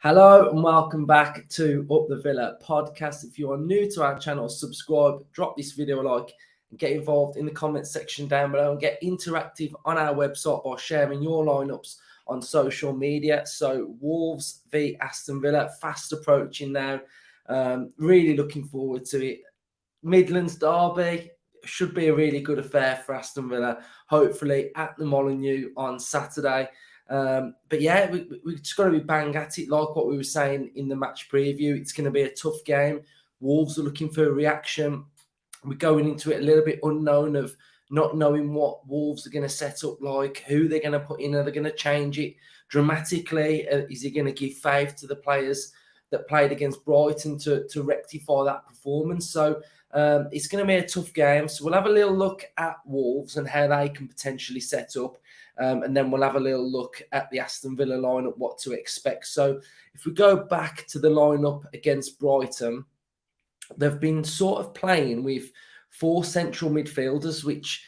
Hello and welcome back to Up the Villa podcast. If you are new to our channel, subscribe, drop this video a like, and get involved in the comment section down below and get interactive on our website by sharing your lineups on social media. So Wolves v Aston Villa, fast approaching now. Really looking forward to it. Midlands derby should be a really good affair for Aston Villa, hopefully at the Molineux on Saturday. But yeah, we just got to be bang at it, like what we were saying in the match preview. It's going to be a tough game. Wolves are looking for a reaction. We're going into it a little bit unknown of not knowing what Wolves are going to set up like, who they're going to put in. Are they going to change it dramatically? Is he going to give favour to the players that played against Brighton to rectify that performance? So it's going to be a tough game. So we'll have a little look at Wolves and how they can potentially set up. And then we'll have a little look at the Aston Villa lineup, what to expect. So if we go back to the lineup against Brighton, they've been sort of playing with four central midfielders, which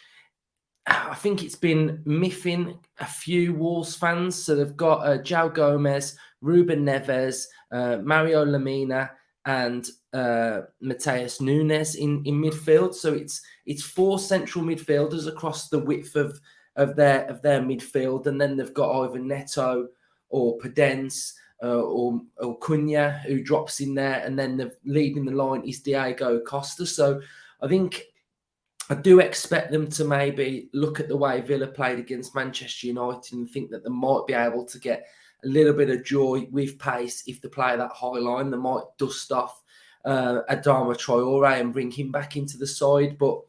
I think it's been miffing a few Wolves fans. So they've got João Gomez, Ruben Neves, Mario Lemina, and Mateus Nunes in midfield. So it's four central midfielders across the width of their midfield, and then they've got either Neto or Podence or Cunha who drops in there, and then the leading the line is Diego Costa. So I think I do expect them to maybe look at the way Villa played against Manchester United and think that they might be able to get a little bit of joy with pace if they play that high line. They might dust off Adama Traore and bring him back into the side. But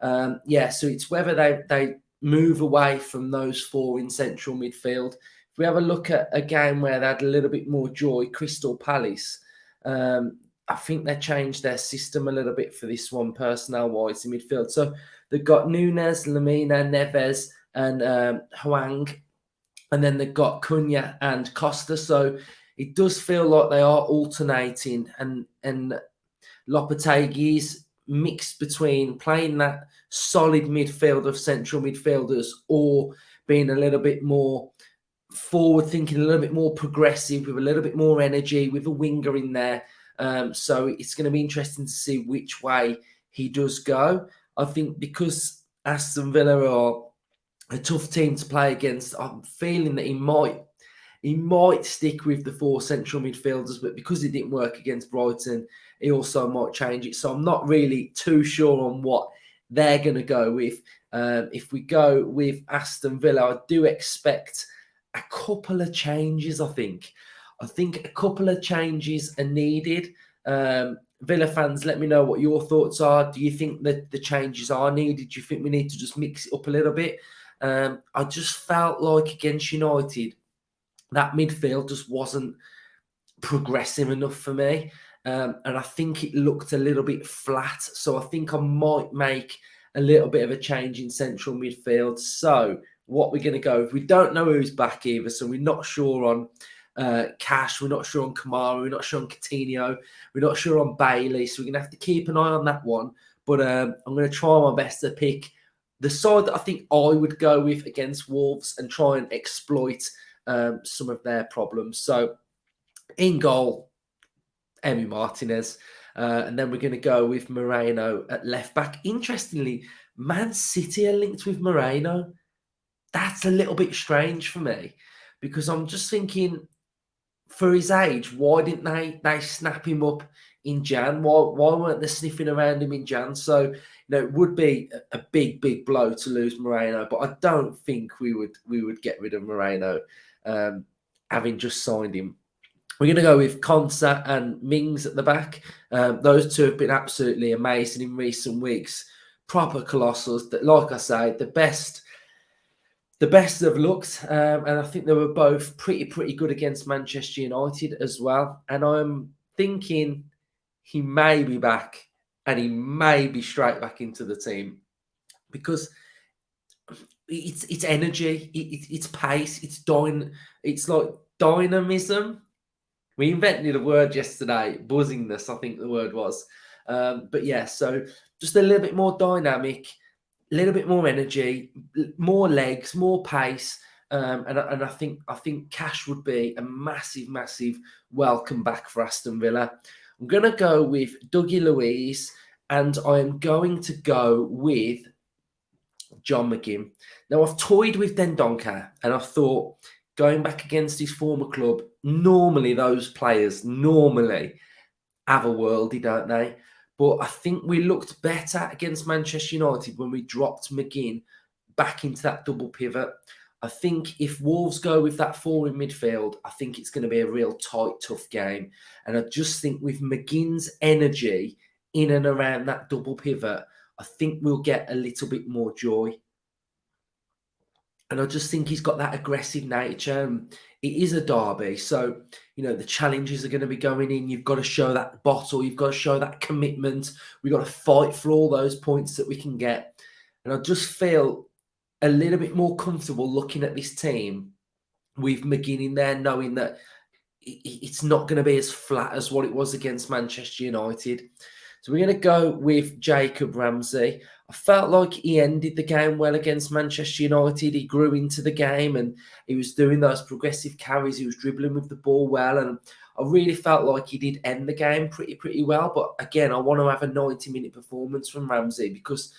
so it's whether they move away from those four in central midfield. If we have a look at a game where they had a little bit more joy, Crystal Palace, I think they changed their system a little bit for this one, personnel-wise, in midfield. So they've got Nunes, Lemina, Neves, and Hwang, and then they've got Cunha and Costa. So it does feel like they are alternating, and Lopetegui's mixed between playing that solid midfield of central midfielders or being a little bit more forward thinking, a little bit more progressive, with a little bit more energy, with a winger in there. So it's going to be interesting to see which way he does go. I think because Aston Villa are a tough team to play against, I'm feeling that he might stick with the four central midfielders, but because it didn't work against Brighton, he also might change it. So I'm not really too sure on what they're going to go with. If we go with Aston Villa, I do expect a couple of changes, I think. I think a couple of changes are needed. Villa fans, let me know what your thoughts are. Do you think that the changes are needed? Do you think we need to just mix it up a little bit? I just felt like against United, that midfield just wasn't progressive enough for me. And I think it looked a little bit flat. So I think I might make a little bit of a change in central midfield. So what we're going to go, if we don't know who's back either, so we're not sure on Cash, we're not sure on Kamara, we're not sure on Coutinho, we're not sure on Bailey. So we're going to have to keep an eye on that one. But I'm going to try my best to pick the side that I think I would go with against Wolves and try and exploit some of their problems. So in goal, Emi Martinez. And then we're going to go with Moreno at left back. Interestingly, Man City are linked with Moreno. That's a little bit strange for me, because I'm just thinking, for his age, why didn't they snap him up in Jan? Why weren't they sniffing around him in Jan? So, it would be a big blow to lose Moreno, but I don't think we would get rid of Moreno, having just signed him. We're going to go with Konsa and Mings at the back. Those two have been absolutely amazing in recent weeks. Proper colossals. That, like I say, the best have looked, and I think they were both pretty good against Manchester United as well. And I'm thinking he may be back, and he may be straight back into the team, because it's energy, it's pace, it's like dynamism. We invented a word yesterday, buzzingness, I think the word was. But yeah, so just a little bit more dynamic, a little bit more energy, more legs, more pace, And I think Cash would be a massive welcome back for Aston Villa. I'm going to go with Dougie Luiz, and I am going to go with John McGinn. Now, I've toyed with Dendoncker, and I thought, going back against his former club, normally those players have a worldie, don't they? But I think we looked better against Manchester United when we dropped McGinn back into that double pivot. I think if Wolves go with that four in midfield, I think it's going to be a real tight, tough game. And I just think with McGinn's energy in and around that double pivot, I think we'll get a little bit more joy. And I just think he's got that aggressive nature. And it is a derby. So, the challenges are going to be going in. You've got to show that bottle. You've got to show that commitment. We've got to fight for all those points that we can get. And I just feel a little bit more comfortable looking at this team with McGinn in there, knowing that it's not going to be as flat as what it was against Manchester United. So we're going to go with Jacob Ramsey. I felt like he ended the game well against Manchester United. He grew into the game and he was doing those progressive carries. He was dribbling with the ball well. And I really felt like he did end the game pretty well. But again, I want to have a 90-minute performance from Ramsey because,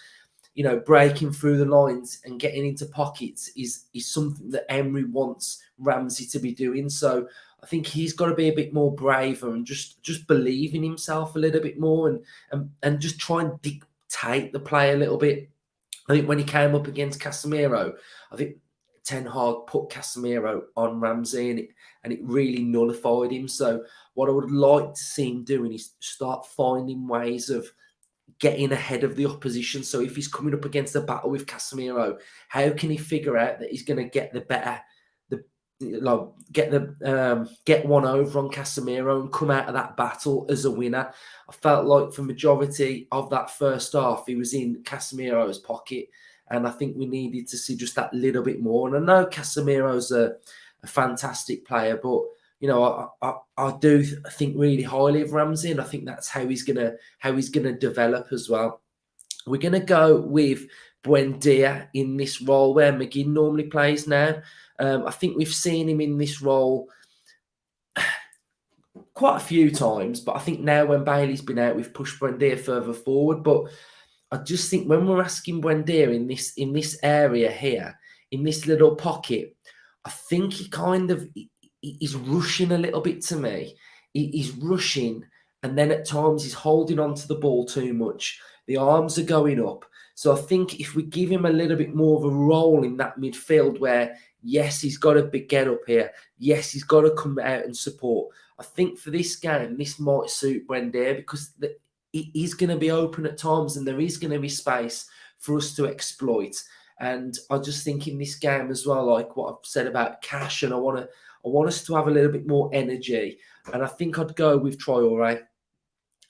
breaking through the lines and getting into pockets is something that Emery wants Ramsey to be doing. So I think he's got to be a bit more braver and just believe in himself a little bit more and just try and dictate the play a little bit. I think when he came up against Casemiro, I think Ten Hag put Casemiro on Ramsey and it really nullified him. So what I would like to see him doing is start finding ways of getting ahead of the opposition. So if he's coming up against a battle with Casemiro, how can he figure out that he's going to get get one over on Casemiro and come out of that battle as a winner? I felt like for majority of that first half, he was in Casemiro's pocket, and I think we needed to see just that little bit more. And I know Casemiro's a fantastic player, but I do think really highly of Ramsey, and I think that's how he's gonna develop as well. We're gonna go with Buendia in this role where McGinn normally plays now. I think we've seen him in this role quite a few times, but I think now when Bailey's been out, we've pushed Buendia further forward. But I just think when we're asking Buendia in this area here, in this little pocket, I think he's rushing a little bit to me. He's rushing, and then at times he's holding on to the ball too much. The arms are going up. So I think if we give him a little bit more of a role in that midfield where, yes, he's got a big get up here. Yes, he's got to come out and support. I think for this game, this might suit Buendia because he's going to be open at times and there is going to be space for us to exploit. And I just think in this game as well, like what I've said about Cash, and I want us to have a little bit more energy. And I think I'd go with Traoré.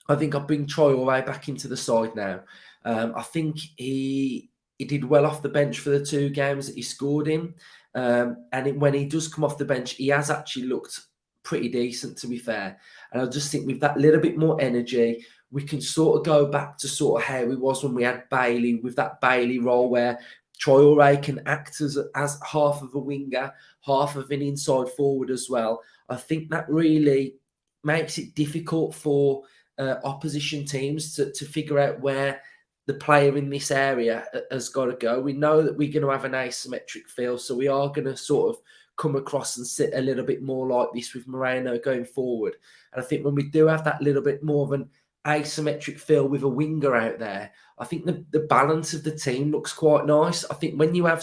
I think I'd bring Traoré back into the side now. I think he did well off the bench for the two games that he scored in. When he does come off the bench, he has actually looked pretty decent, to be fair. And I just think with that little bit more energy, we can sort of go back to sort of how it was when we had Bailey, with that Bailey role where Traoré can act as half of a winger, half of an inside forward as well. I think that really makes it difficult for opposition teams to figure out where the player in this area has got to go. We know that we're going to have an asymmetric field, so we are going to sort of come across and sit a little bit more like this with Moreno going forward. And I think when we do have that little bit more of an asymmetric field with a winger out there, I think the balance of the team looks quite nice. I think when you have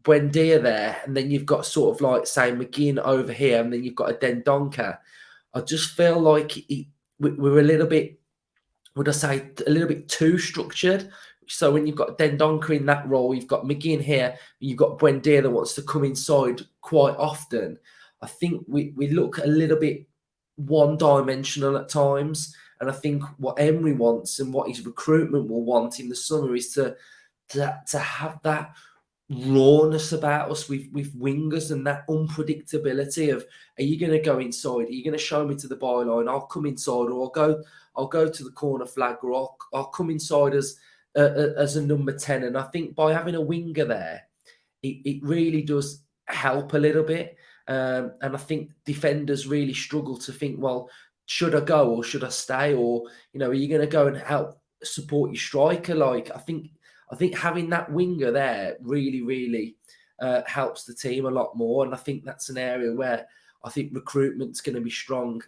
Buendia there, and then you've got sort of like, say, McGinn over here, and then you've got a Dendoncker, I just feel like we're a little bit, would I say, a little bit too structured. So when you've got Dendoncker in that role, you've got McGinn here, you've got Buendia that wants to come inside quite often. I think we look a little bit one-dimensional at times. And I think what Emery wants and what his recruitment will want in the summer is to have that rawness about us with wingers and that unpredictability of, are you going to go inside? Are you going to show me to the byline? I'll come inside, or I'll go to the corner flag, or I'll come inside as a number 10. And I think by having a winger there, it really does help a little bit. And I think defenders really struggle to think, well, should I go or should I stay? Or, are you going to go and help support your striker? Like, I think having that winger there really, really helps the team a lot more. And I think that's an area where I think recruitment's going to be strong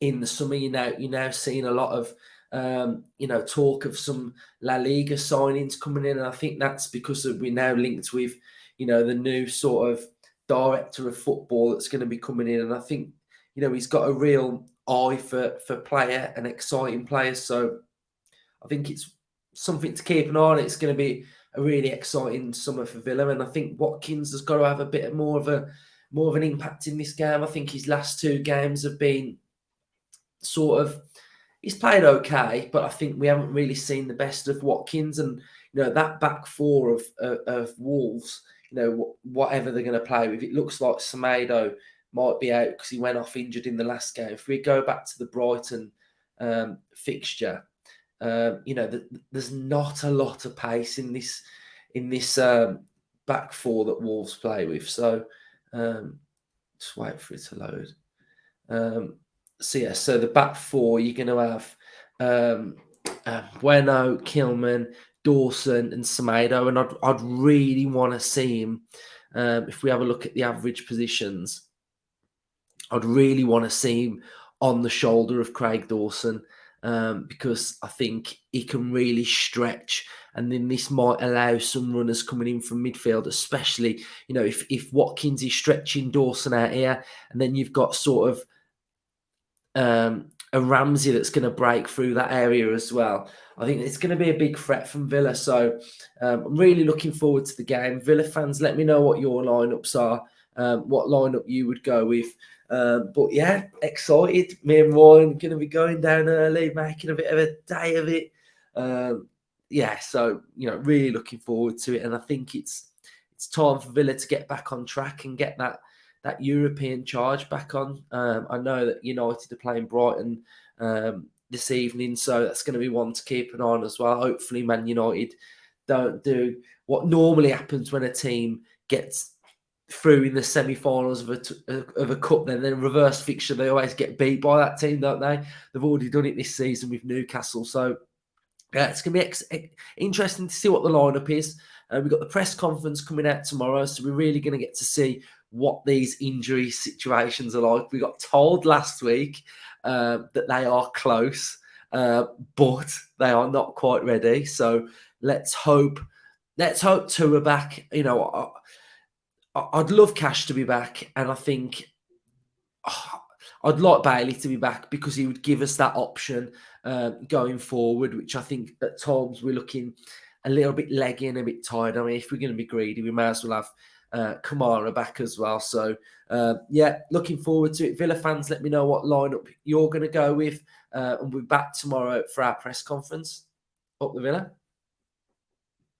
in the summer. You're now seeing a lot of talk of some La Liga signings coming in, and I think that's because we're now linked with the new sort of director of football that's going to be coming in, and I think he's got a real eye for player and exciting players. So I think it's something to keep an eye on. It's going to be a really exciting summer for Villa, and I think Watkins has got to have a bit more of an impact in this game. I think his last two games have been sort of, he's played okay, but I think we haven't really seen the best of Watkins, and that back four of Wolves. Whatever they're going to play with, it looks like Semedo might be out because he went off injured in the last game. If we go back to the Brighton fixture, there's not a lot of pace in this back four that Wolves play with. So just wait for it to load. So the back four, you're going to have Bueno, Kilman, Dawson, and Semedo, and I'd really want to see him. If we have a look at the average positions, I'd really want to see him on the shoulder of Craig Dawson, because I think he can really stretch, and then this might allow some runners coming in from midfield, especially if Watkins is stretching Dawson out here, and then you've got sort of a Ramsey that's going to break through that area as well. I think it's going to be a big threat from Villa. So I'm really looking forward to the game. Villa fans, let me know what your lineups are, what lineup you would go with. But yeah, excited. Me and Ryan going to be going down early, making a bit of a day of it. So really looking forward to it, and I think it's time for Villa to get back on track and get that European charge back on. I know that United are playing Brighton this evening, so that's going to be one to keep an eye on as well. Hopefully Man United don't do what normally happens when a team gets through in the semi-finals of a cup, then reverse fixture, they always get beat by that team, don't they? They've already done it this season with Newcastle. So yeah, it's going to be interesting to see what the lineup is. We've got the press conference coming out tomorrow, so we're really going to get to see what these injury situations are like. We got told last week that they are close, but they are not quite ready. So let's hope two are back. I'd love Cash to be back, and I think I'd like Bailey to be back because he would give us that option going forward, which I think at times we're looking a little bit leggy and a bit tired. I mean, if we're going to be greedy, we may as well have Kamara back as well. So, looking forward to it. Villa fans, let me know what lineup you're going to go with. And we'll be back tomorrow for our press conference up the Villa.